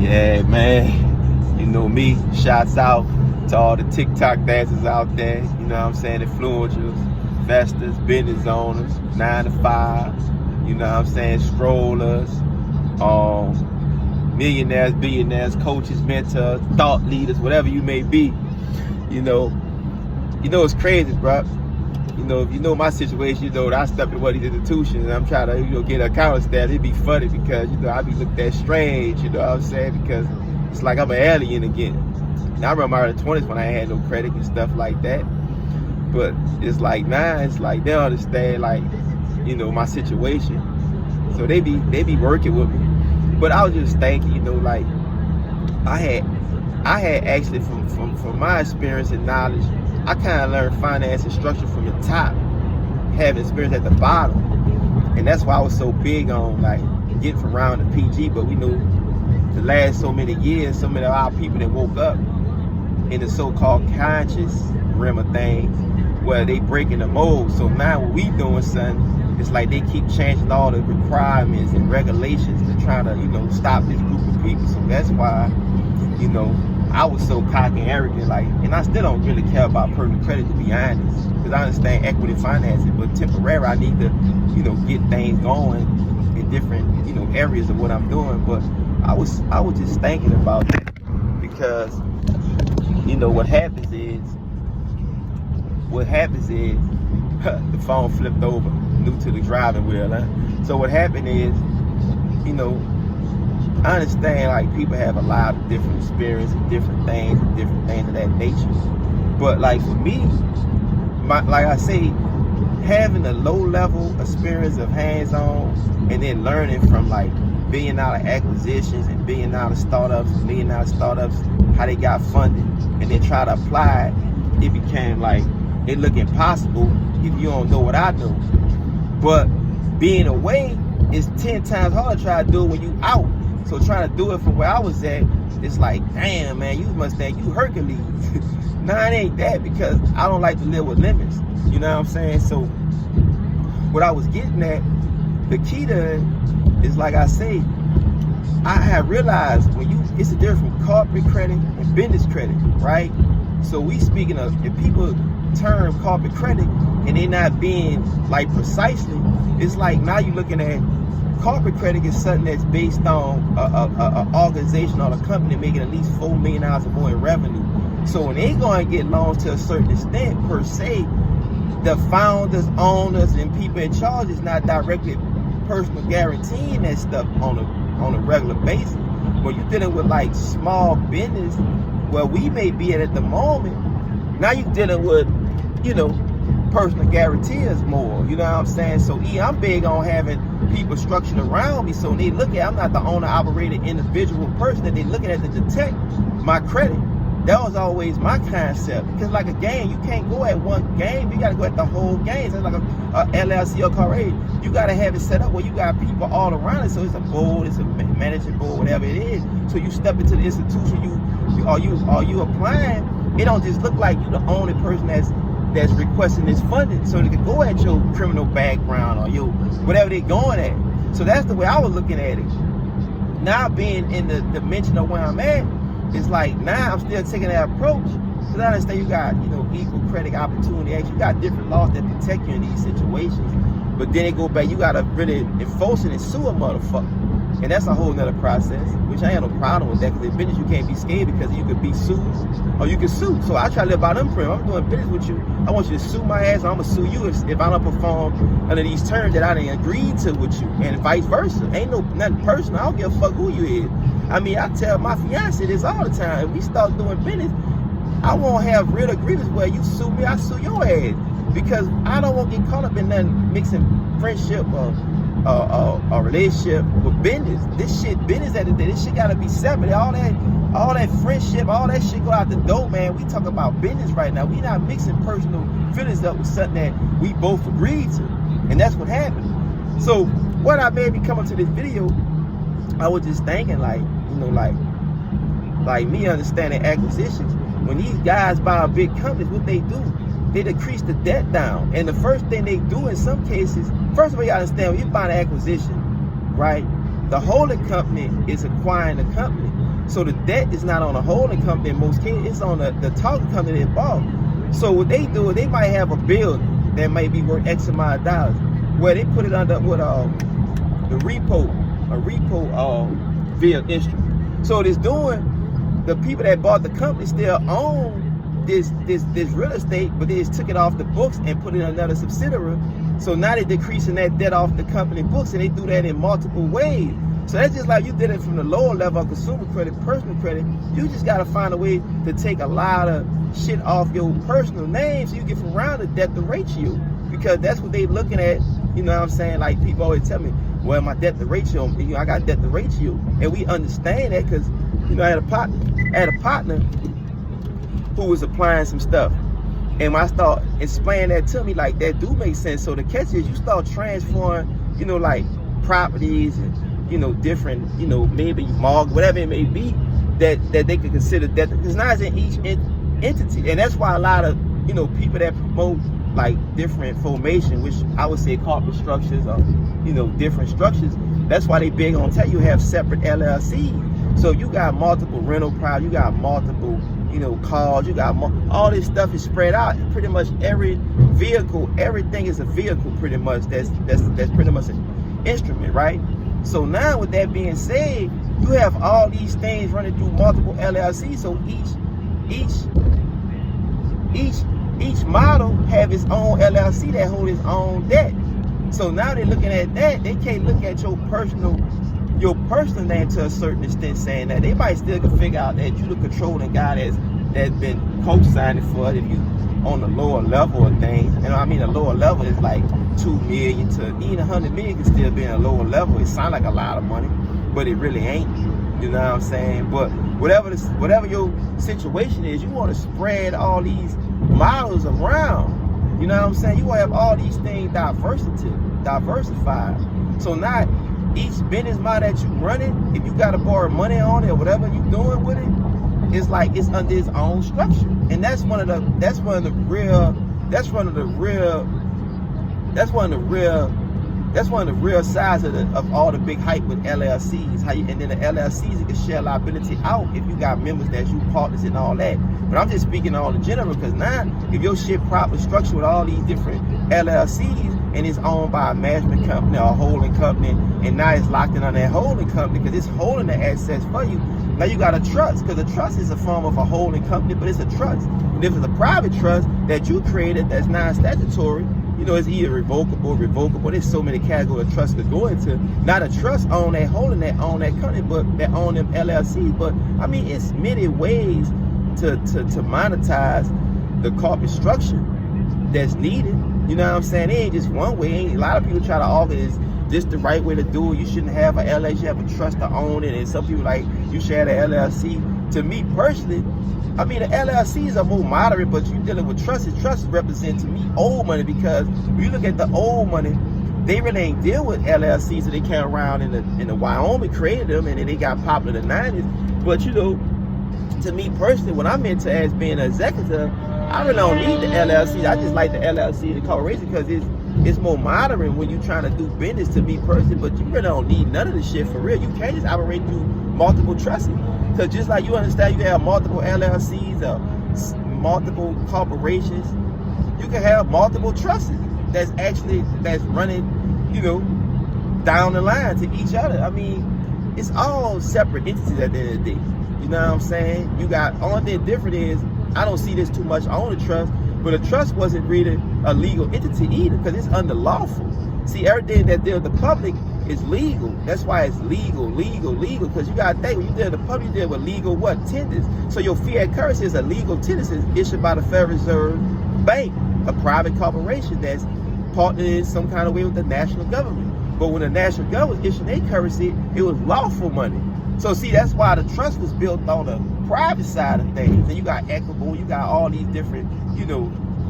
Yeah, man. You know me. Shouts out to all the TikTok dancers out there. You know what I'm saying? Influencers, investors, business owners, 9 to 5. You know what I'm saying? Strollers, millionaires, billionaires, coaches, mentors, thought leaders, whatever you may be. You know it's crazy, bro. If you know my situation, that I step in one of these institutions and I'm trying to, get an accountant status, it'd be funny because, I be looked at strange, you know what I'm saying? Because it's like I'm an alien again. Now, I remember my early 20s when I ain't had no credit and stuff like that. But it's like now, it's like they don't understand, like, my situation. So they be working with me. But I was just thinking, like, I had actually from my experience and knowledge, I kind of learned finance and structure from the top, having experience at the bottom. And that's why I was so big on, like, getting from round to PG. But we know the last so many years, so many of our people that woke up in the so-called conscious realm of things, where they breaking the mold. So now what we doing, son, it's like they keep changing all the requirements and regulations to try to, stop this group of people. So that's why, I was so cocky and arrogant, like, and I still don't really care about personal credit, to be honest, because I understand equity financing, but temporarily I need to, get things going in different, areas of what I'm doing. But I was just thinking about that because, what happens is the phone flipped over, new to the driving wheel, huh? So what happened is, I understand, like, people have a lot of different experiences, different things of that nature. But, like, for me, like I say, having a low-level experience of hands-on and then learning from, like, billion-dollar acquisitions and billion-dollar startups, how they got funded, and then try to apply it, it became, like, it look impossible if you don't know what I know. But being away is 10 times harder to try to do it when you out. So trying to do it from where I was at, it's like, damn, man, you must think you Hercules. Nah, it ain't that, because I don't like to live with limits. You know what I'm saying? So what I was getting at, the key to it is, like I say, I have realized it's a difference from corporate credit and business credit, right? So we speaking of, if people term corporate credit and they're not being, like, precisely, it's like now you're looking at corporate credit is something that's based on an organization or a company making at least $4 million or more in revenue. So when they going to get loans to a certain extent, per se, the founders, owners, and people in charge is not directly personal guaranteeing that stuff on a regular basis. When you're dealing with, like, small business, where we may be at the moment, now you're dealing with, personal guarantees more. You know what I'm saying? So I'm big on having people structured around me, so when they look at, I'm not the owner operator individual person that they looking at to detect my credit. That was always my concept, because like a game, you can't go at one game, you got to go at the whole game. So it's like a LLC or corporation, you got to have it set up where you got people all around it. So it's a board, it's a managing board, whatever it is. So you step into the institution, you applying, it don't just look like you the only person that's requesting this funding, so they can go at your criminal background or your whatever they're going at. So that's the way I was looking at it. Now being in the dimension of where I'm at, it's like now I'm still taking that approach, because I understand you got, equal credit opportunity act. You got different laws that protect you in these situations. But then it go back, you gotta really enforce it and sue a motherfucker. And that's a whole nother process, which I ain't no problem with that, because in business you can't be scared, because you could be sued or you can sue. So I try to live by them principles. I'm doing business with you, I want you to sue my ass, or I'm gonna sue you if I don't perform under these terms that I didn't agree to with you, and vice versa. Ain't nothing personal. I don't give a fuck who you is. I mean, I tell my fiance this all the time. If we start doing business, I won't have real agreements where you sue me, I sue your ass, because I don't want to get caught up in nothing mixing friendship or a relationship with business. This shit business at the day. This shit gotta be separate. All that friendship, all that shit go out the door, man. We talk about business right now. We not mixing personal feelings up with something that we both agreed to, and that's what happened. So what I made me come up to this video, I was just thinking, like, like me understanding acquisitions. When these guys buy big companies, what they do, they decrease the debt down. And the first thing they do in some cases, first of all, you understand, when you buy an acquisition, right, the holding company is acquiring the company. So the debt is not on the holding company in most cases, it's on the target company that bought. So what they do is they might have a building that might be worth X amount of dollars, where they put it under what the repo via instrument. So what it's doing, the people that bought the company still own this real estate, but they just took it off the books and put it in another subsidiary. So now they're decreasing that debt off the company books, and they do that in multiple ways. So that's just like you did it from the lower level of consumer credit, personal credit. You just got to find a way to take a lot of shit off your personal name so you get around the debt to ratio, because that's what they looking at. You know what I'm saying? Like, people always tell me, well, my debt to ratio, I got debt to ratio, and we understand that because, I had a partner who was applying some stuff, and when I start explaining that to me, like, that do make sense. So the catch is you start transferring, like properties and different, maybe mortgage, whatever it may be, that they could consider debt, because now it's in each entity. And that's why a lot of people that promote like different formation, which I would say corporate structures or different structures, that's why they big on tell you have separate LLCs. So you got multiple rental properties, you got multiple cars, you got all this stuff is spread out. Pretty much every vehicle, everything is a vehicle pretty much. That's pretty much an instrument, right? So now with that being said, you have all these things running through multiple LLCs. So each model have its own LLC that hold its own debt. So now they're looking at that. They can't look at your personal name to a certain extent, saying that they might still can figure out that you the controlling guy that's been co-signing for it if you on the lower level of things. And I mean, the lower level is like 2 million to even 100 million can still be in a lower level. It sounds like a lot of money, but it really ain't. You know what I'm saying? But whatever your situation is, you want to spread all these models around. You know what I'm saying? You want to have all these things diversified. So not each business model that you running, if you got to borrow money on it or whatever you doing with it, it's like it's under its own structure. And that's one of the real sides of all the big hype with LLCs. And then the LLCs, you can share liability out if you got members that you partners and all that. But I'm just speaking on the general, because now if your shit proper structured with all these different LLCs and it's owned by a management company or a holding company, and now it's locked in on that holding company because it's holding the assets for you. Now you got a trust, because a trust is a form of a holding company, but it's a trust. And if it's a private trust that you created that's non-statutory, it's either revocable. There's so many categories of trust to go into. Not a trust own that holding that own that company, but that own them LLCs. But I mean, it's many ways to monetize the corporate structure that's needed. You know what I'm saying? It ain't just one way. A lot of people try to argue this the right way to do it. You shouldn't have an LLC, you have a trust to own it. And some people like, you should have an LLC. To me personally, I mean, the LLCs are more moderate, but you're dealing with trusts. Trusts represent, to me, old money, because when you look at the old money, they really ain't deal with LLCs that they came around in the Wyoming, created them, and then they got popular in the 90s. But, to me personally, when I'm into as being an executive, I really don't need the LLCs. I just like the LLC, the corporation, because it's more modern when you're trying to do business, to me personally. But you really don't need none of this shit for real. You can't just operate through multiple trusts. Because just like you understand, you can have multiple LLCs or multiple corporations. You can have multiple trusts that's running, down the line to each other. I mean, it's all separate entities at the end of the day. You know what I'm saying? You got, only thing different is, I don't see this too much on the trust, but a trust wasn't really a legal entity either, because it's under lawful. See, everything that deals with the public is legal. That's why it's legal, because you got to think, when you deal with the public, you deal with legal tenders. So your fiat currency is a legal tender issued by the Federal Reserve Bank, a private corporation that's partnered in some kind of way with the national government. But when the national government issued their currency, it was lawful money. So see, that's why the trust was built on the private side of things. And you got equitable, you got all these different,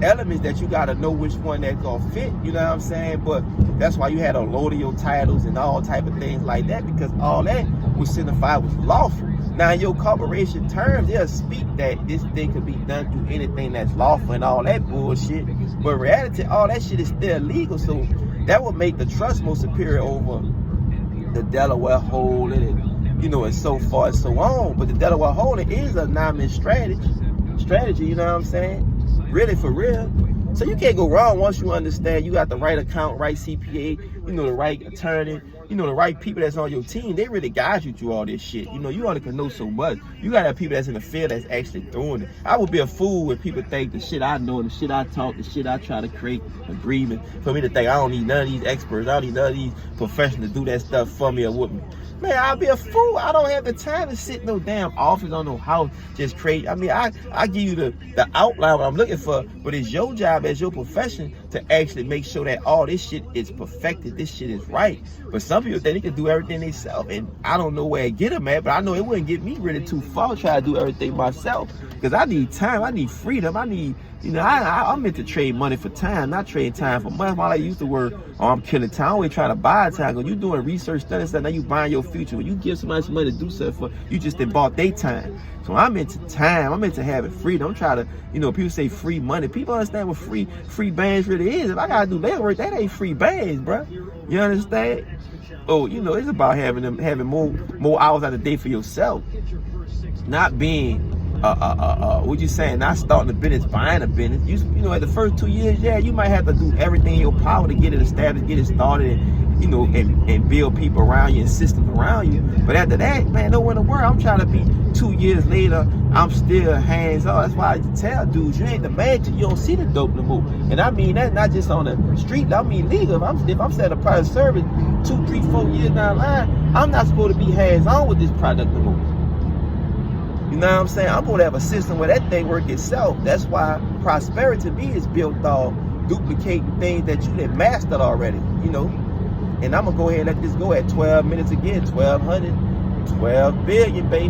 elements that you got to know which one that's going to fit, you know what I'm saying? But that's why you had a load of your titles and all type of things like that, because all that was signified was lawful. Now, in your corporation terms, they'll speak that this thing could be done through anything that's lawful and all that bullshit. But in reality, all that shit is still legal. So that would make the trust more superior over the Delaware holding and, you know, and so far and so on. But the Delaware Holding is a anonymous strategy, you know what I'm saying? Really, for real. So you can't go wrong once you understand you got the right account, right CPA, you know, the right attorney, you know, the right people that's on your team. They really guide you through all this shit. You know, you only can know so much. You gotta have people that's in the field that's actually doing it. I would be a fool if people think the shit I know, the shit I talk, the shit I try to create agreement, for me to think I don't need none of these experts, I don't need none of these professionals to do that stuff for me or with me. Man, I'll be a fool. I don't have the time to sit in no damn office on no house, just create. I mean, I give you the outline what I'm looking for, but it's your job as your profession to actually make sure that all this shit is perfected, this shit is right. But some people think they can do everything themselves, and I don't know where to get them at, but I know it wouldn't get me really too far try to do everything myself, because I need time, I need freedom, I need, you know, I'm meant to trade money for time, not trade time for money. While I use the word, oh, I'm killing time, I'm always trying to buy time. When you doing research, study stuff, now you buying your future. When you give somebody some money to do something for, you just bought their time. So I'm into time, I'm into having freedom. I'm trying to, you know, people say free money. People understand what free bands really is. If I gotta do labor work, that ain't free bands, bro. You understand? Oh, you know, it's about having more hours out of the day for yourself. Not being what you saying, not starting a business, buying a business. You know, at the first 2 years, yeah, you might have to do everything in your power to get it established, get it started, and, you know, and build people around you and systems around you. But after that, man, nowhere in the world. I'm trying to be 2 years later, I'm still hands on. That's why I tell dudes, you ain't the man till you don't see the dope no more. And I mean that not just on the street, I mean legal. If I'm setting a private service 2, 3, 4 years down the line, I'm not supposed to be hands on with this product no more. You know what I'm saying? I'm going to have a system where that thing work itself. That's why prosperity to me is built on duplicating things that you done mastered already, you know. And I'm going to go ahead and let this go at 12 minutes again, 1,200, 12 billion, baby.